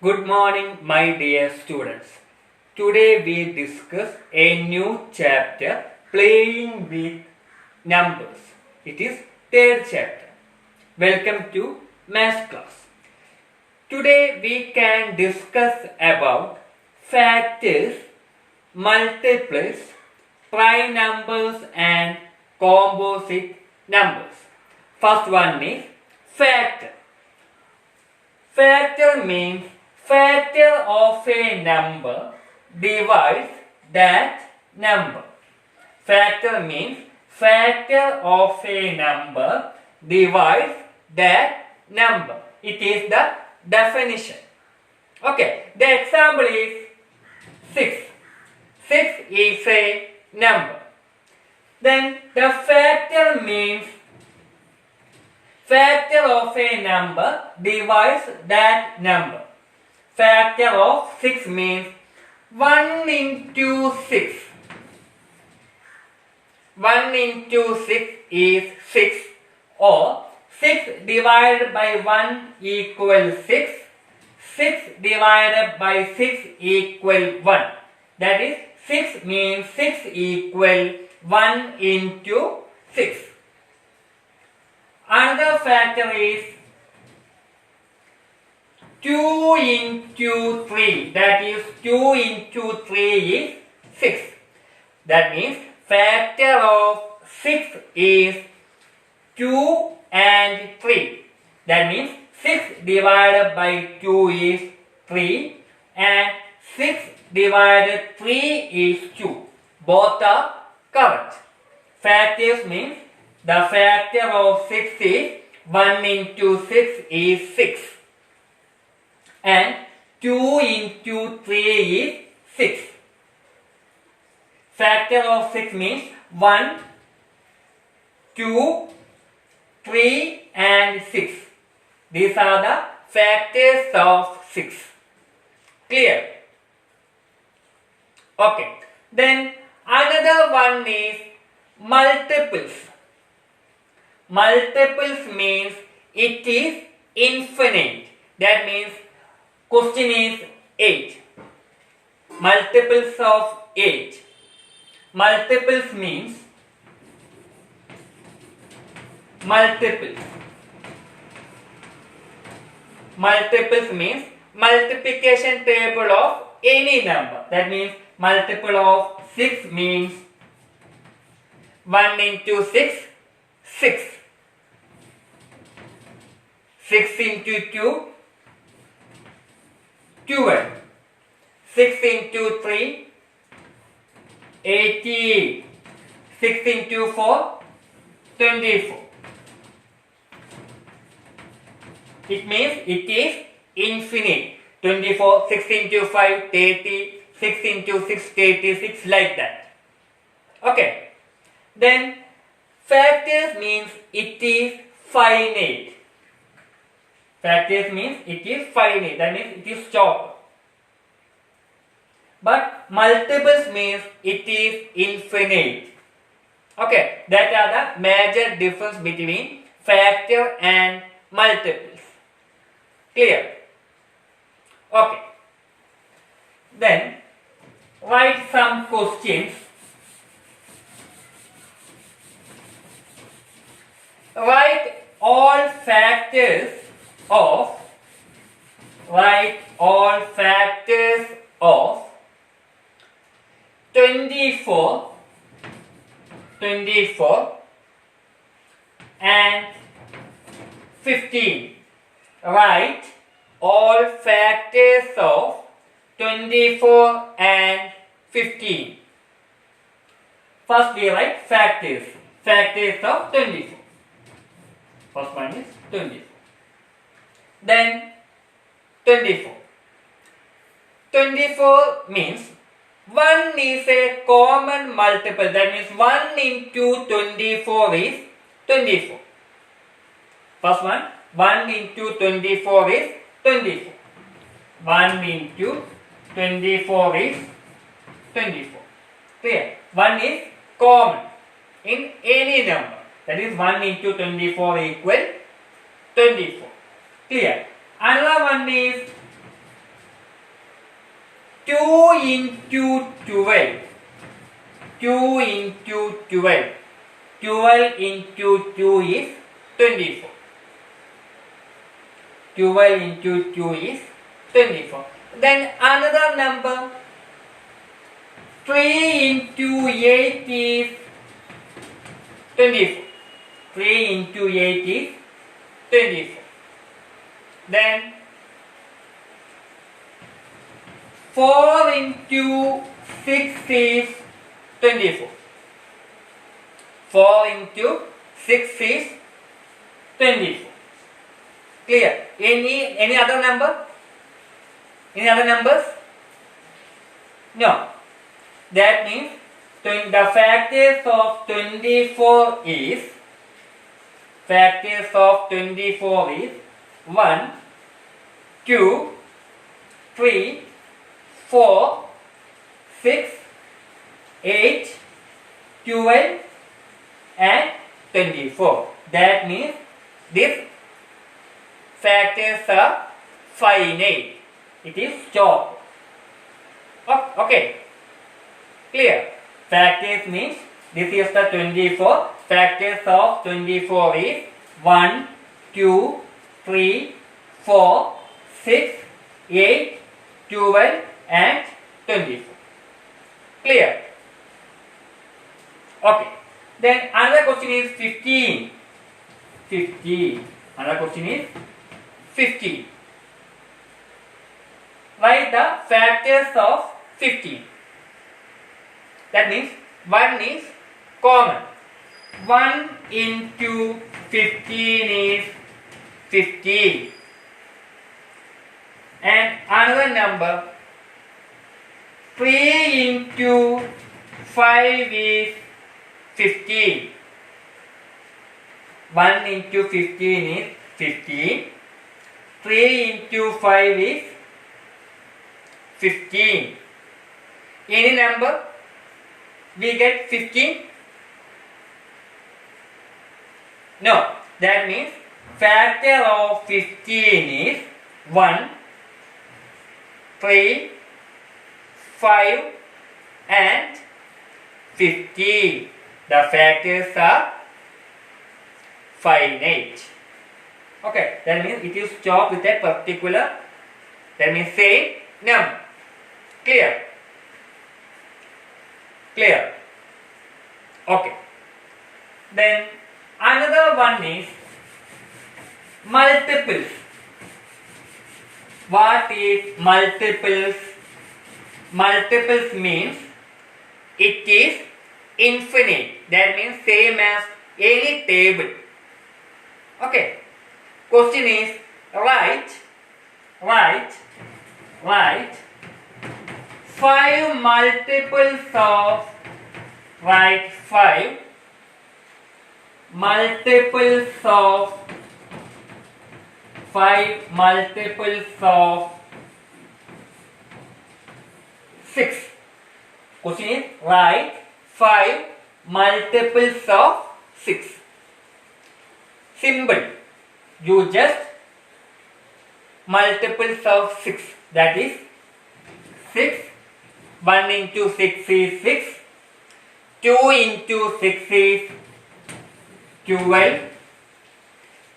Good morning, my dear students. Today we discuss a new chapter, Playing with Numbers. It is third chapter. Welcome to Math class. Today we can discuss about factors, multiples, prime numbers and composite numbers. First one is factor. Factor means factor of a number divides that number. Factor means factor of a number divides that number. It is the definition. Okay, the example is 6. 6 is a number. Then the factor means factor of a number divides that number. Factor of 6 means 1 into 6. 1 into 6 is 6, or 6 divided by 1 equals 6. 6 divided by 6 equals 1. That is 6 means 6 equals 1 into 6. Another factor is 2 into 3. That is 2 into 3 is 6. That means factor of 6 is 2 and 3. That means 6 divided by 2 is 3 and 6 divided 3 is 2. Both are correct. Factors means the factor of 6 is 1 into 6 is 6. And 2 into 3 is 6. Factor of 6 means 1, 2, 3 and 6. These are the factors of 6. Clear? Okay. Then another one is multiples. Multiples means it is infinite. That means question is 8. Multiples of 8. Multiples means multiples. Multiples means multiplication table of any number. That means multiple of 6 means 1 into 6, 6. 6 into 2, 12. 6 into 3, 80. 6 into 4, 24. It means it is infinite. 24, 6 into 5, 30, 6 into 6, 36, like that. Okay. Then factors means it is finite. Factors means it is finite. That means it is stopped. But multiples means it is infinite. Okay. That are the major difference between factor and multiples. Clear? Okay. Then write some questions. Write all factors of 24 and 15. Write all factors of 24 and 15. First we write factors. Factors of 24. First one is 24. Then 24. 24 means 1 is a common multiple. That means 1 into 24 is 24. First one, 1 into 24 is 24. 1 into 24 is 24. Clear? 1 is common in any number. That is 1 into 24 equal 24. Clear? Another one is 2 into 12. 2 into 12. 12 into 2 is 24. 12 into 2 is 24. Then another number. 3 into 8 is 24. 3 into 8 is 24. Then 4 into 6 is 24. 4 into 6 is 24. Clear? Any other number? Any other numbers? No. That means the factors of 24 is 1, 2, 3, 4, 6, 8, 12 and 24. That means these factors are finite. It is stopped. Okay. Clear? Factors means this is the 24. Factors of 24 is 1, 2, 3, 4, 6, 8, 12 and 24. Clear? Okay. Then another question is 15. 15. Another question is 15. Write the factors of 15. That means 1 is common. 1 into 15 is 15. And another number, 3 into 5 is 15. 1 into 15 is 15. 3 into 5 is 15. Any number we get 15? No. That means factor of 15 is 1, 3, 5 and 15. The factors are finite. Okay, that means it is stopped with a particular, that means same number. Clear? Clear? Okay. Then another one is multiples. What is multiples? Multiples means it is infinite. That means same as any table. Okay. Question is write 5 multiples of 5 multiples of 6. Question is write 5 multiples of 6. Simple. You just multiples of 6. That is 6. 1 into 6 is 6. 2 into 6 is 12.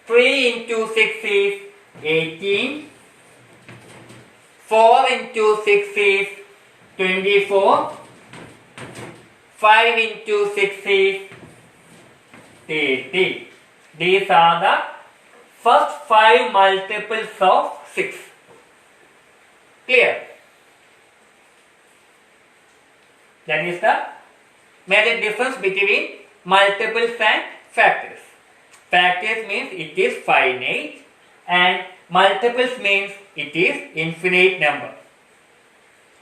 3 into 6 is 18. 4 into 6 is 24. 5 into 6 is 30. These are the first 5 multiples of 6. Clear? That is the major difference between multiples and factors. Factors means it is finite and multiples means it is infinite number.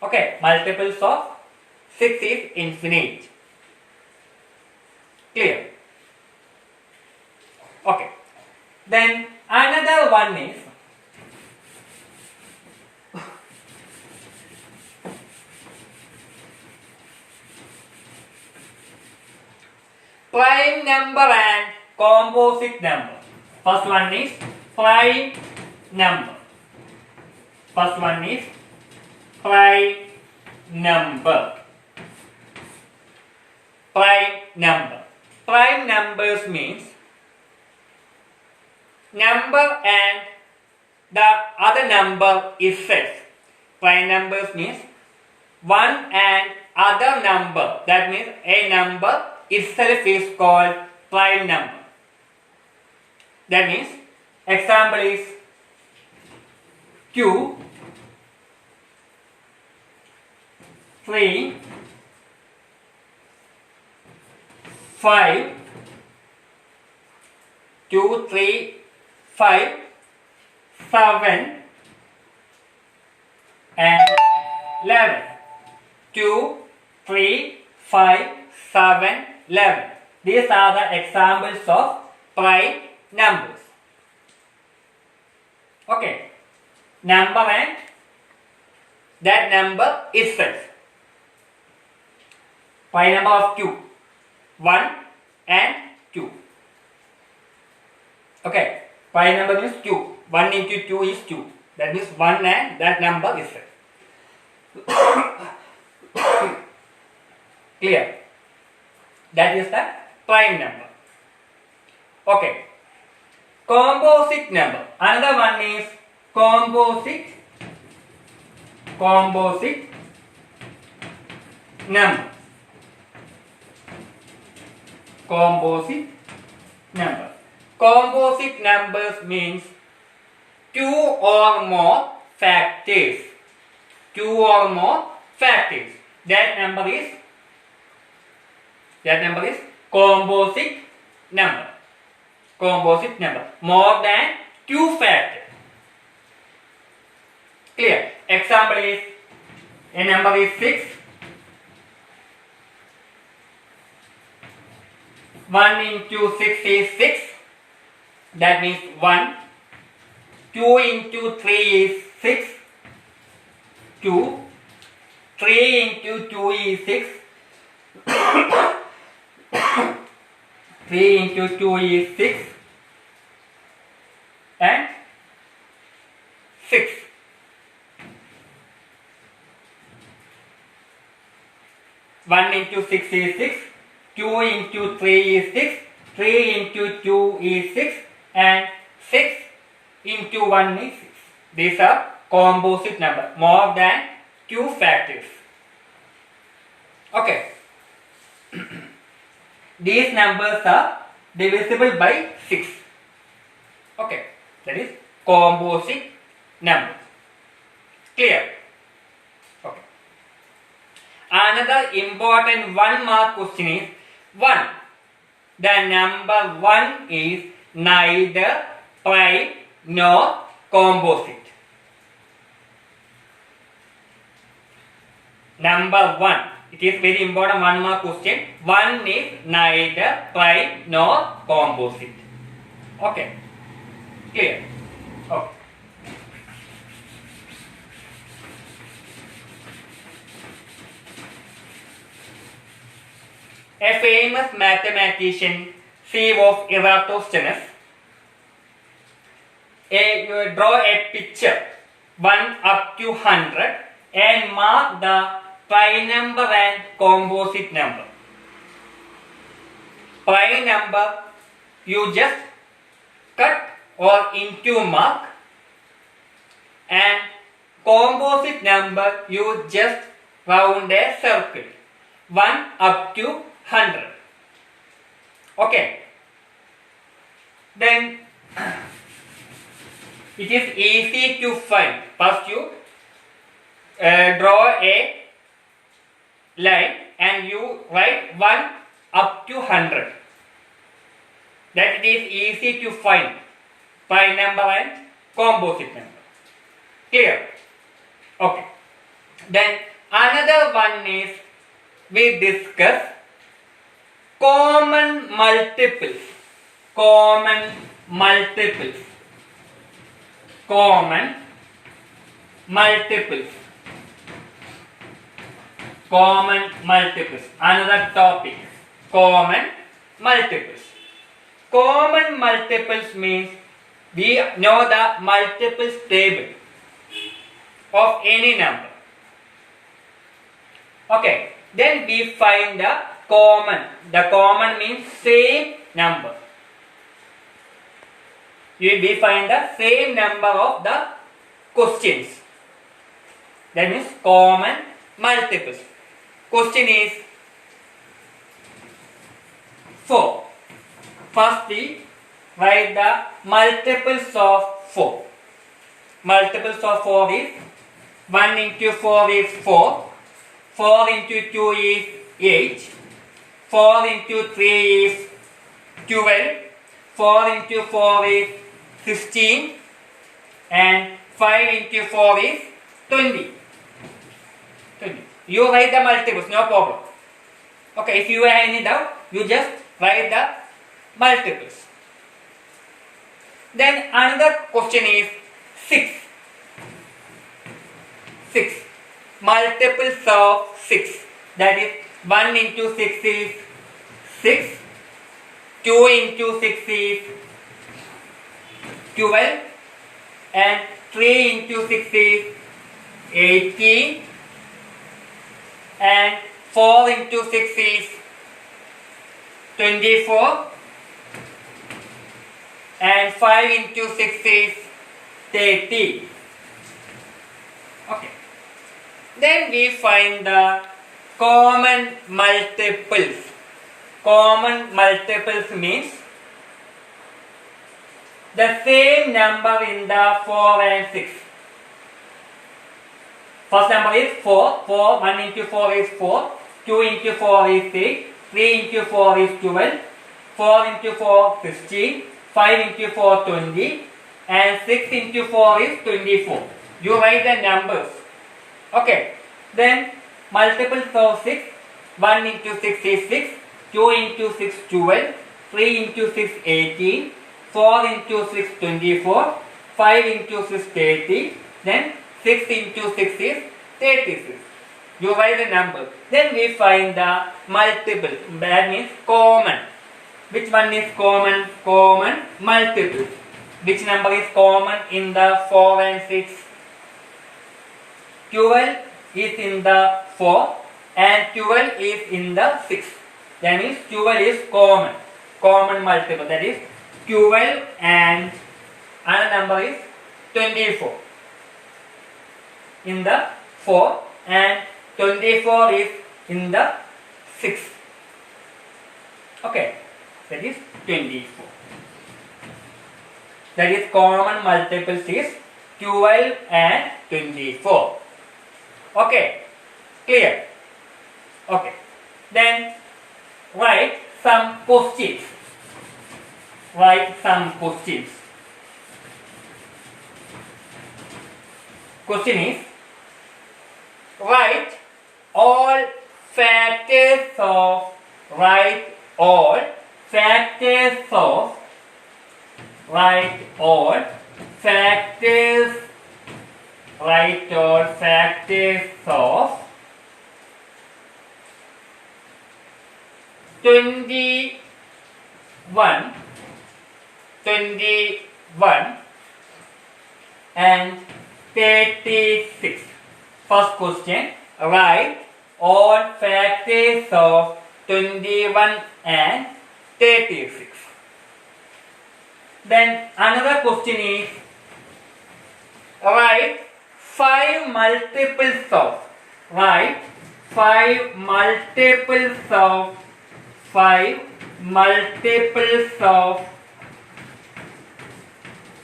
Okay, multiples of 6 is infinite. Clear? Okay. Then another one is prime number and composite number. First one is prime number. First one is prime number. Prime number. Prime numbers means number and the other number is set. Prime numbers means one and other number. That means a number itself is called prime number. That means example is 2, 3, 5, 2, 3, 5, 7 and 11. 2, 3, 5, 7, 11. These are the examples of prime numbers. Okay. Number and that number itself. Prime number of 2. 1 and 2. Okay. Prime number means 2. 1 into 2 is 2. That means 1 and that number itself. Clear? That is the prime number. Okay. Composite number. Another one is composite number. Composite number. Composite numbers means 2 or more factors. 2 or more factors. That number is composite number. Composite number. More than 2 factors. Clear? Example is a number is 6. 1 into 6 is 6. That means 1. 2 into 3 is 6. 2. 3 into 2 is 6. 3 into 2 is 6. And 6. 1 into 6 is 6. 2 into 3 is 6. 3 into 2 is 6. And 6 into 1 is 6. These are composite number. More than 2 factors. Okay. These numbers are divisible by 6. Okay. That is composite number. Clear? Okay. Another important 1 mark question is 1. The number 1 is neither prime nor composite. Number 1. It is very important 1 mark question. 1 is neither prime nor composite. Okay. Clear? Okay. A famous mathematician, C of Eratosthenes, you draw a picture 1 up to 100 and mark the prime number and composite number. Prime number you just cut or into mark, and composite number you just round a circle 1 up to 100. Okay. Then it is easy to find. First you draw a line and you write 1 up to 100. That it is easy to find prime number and composite number. Clear? Okay. Then another one is we discuss common multiples. Common multiples. Common multiples. Common multiples. Another topic. Common multiples. Common multiples means we know the multiples table of any number. Okay. Then we find the common. The common means same number. We find the same number of the questions. That means common multiples. Question is 4. First we write the multiples of 4. Multiples of 4 is 1 into 4 is 4. 4 into 2 is 8. 4 into 3 is 12. 4 into 4 is 16. And 5 into 4 is 20. You write the multiples, no problem. Okay, if you have any doubt, you just write the multiples. Then another question is 6. 6. Multiples of 6. That is 1 into 6 is 6. 2 into 6 is 12. And 3 into 6 is 18. And 4 into 6 is 24. And 5 into 6 is 30. Okay. Then we find the common multiples. Common multiples means the same number in the 4 and 6. First number is 4. 1 into 4 is 4. 2 into 4 is 8. 3 into 4 is 12. 4 into 4 is 16. 5 into 4 20. And 6 into 4 is 24. You write the numbers. Okay. Then multiples of 6. 1 into 6 is 6. 2 into 6 12. 3 into 6 18. 4 into 6 24. 5 into 6 30. Then 6 into 6 is 36. You write the number. Then we find the multiple. That means common. Which one is common? Common multiple. Which number is common in the 4 and 6? 12 is in the 4 and 12 is in the 6. That means 12 is common. Common multiple. That is 12 and another number is 24. In the 4 and 24 is in the 6. Okay, that is 24. That is common multiples is 12 and 24. Okay, clear? Okay, then write some questions. Write some questions. Question is, write all factors of of 21 and 36. First question, write all factors of 21 and 36. Then another question is, write 5 multiples of 5 multiples of 5 multiples of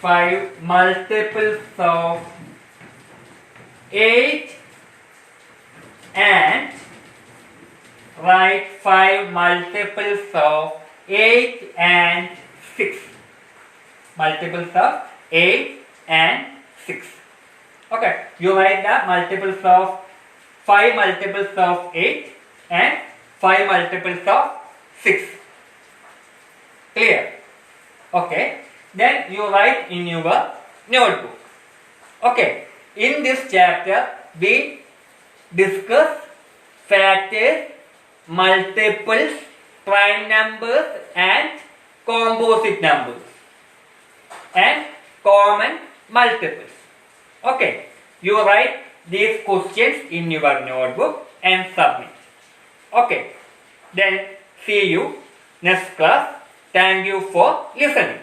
5 multiples of 8 and write 5 multiples of 8 and 6. Multiples of 8 and 6. Okay, you write the multiples of 5 multiples of 8 and 5 multiples of 6. Clear? Okay. Then you write in your notebook. Okay. In this chapter, we discuss factors, multiples, prime numbers and composite numbers and common multiples. Okay. You write these questions in your notebook. and submit. Okay, then see you next class. Thank you for listening.